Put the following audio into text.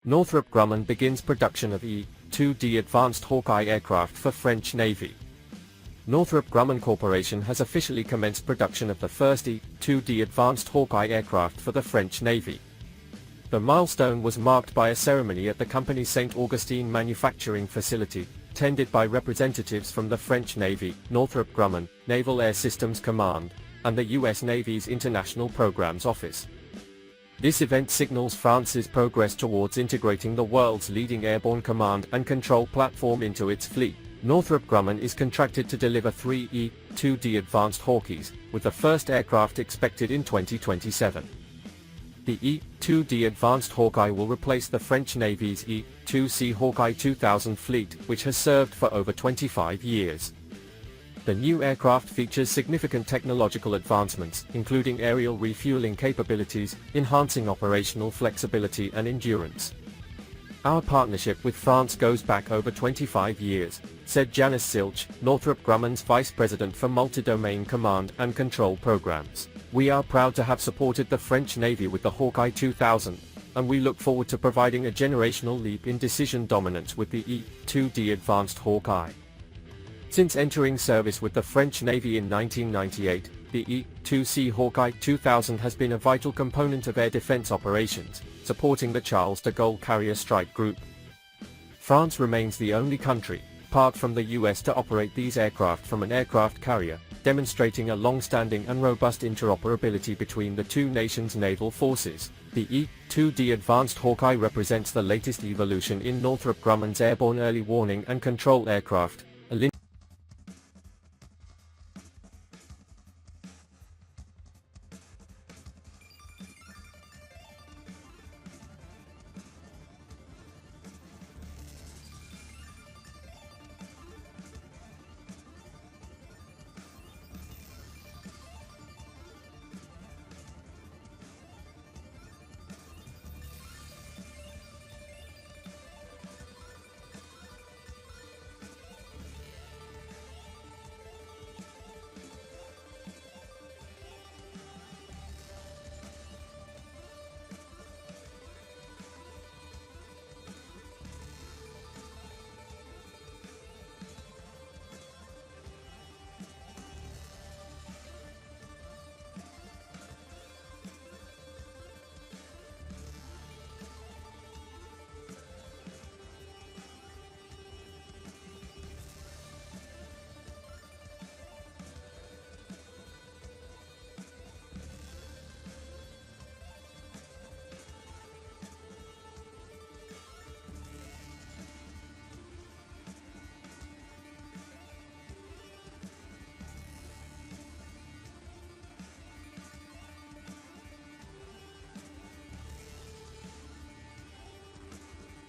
Northrop Grumman begins production of E-2D Advanced Hawkeye aircraft for French Navy. Northrop Grumman Corporation has officially commenced production of the first E-2D Advanced Hawkeye aircraft for the French Navy. The milestone was marked by a ceremony at the company's St. Augustine manufacturing facility, attended by representatives from the French Navy, Northrop Grumman, Naval Air Systems Command, and the U.S. Navy's International Programs Office. This event signals France's progress towards integrating the world's leading airborne command and control platform into its fleet. Northrop Grumman is contracted to deliver 3 E-2D Advanced Hawkeyes, with the first aircraft expected in 2027. The E-2D Advanced Hawkeye will replace the French Navy's E-2C Hawkeye 2000 fleet, which has served for over 25 years. The new aircraft features significant technological advancements, including aerial refueling capabilities, enhancing operational flexibility and endurance. "Our partnership with France goes back over 25 years, said Janice Silch, Northrop Grumman's Vice President for Multi-Domain Command and Control Programs. "We are proud to have supported the French Navy with the Hawkeye 2000, and we look forward to providing a generational leap in decision dominance with the E-2D Advanced Hawkeye." Since entering service with the French Navy in 1998, the E-2C Hawkeye 2000 has been a vital component of air defense operations, supporting the Charles de Gaulle Carrier Strike Group. France remains the only country, apart from the US, to operate these aircraft from an aircraft carrier, demonstrating a long-standing and robust interoperability between the two nations' naval forces. The E-2D Advanced Hawkeye represents the latest evolution in Northrop Grumman's airborne early warning and control aircraft,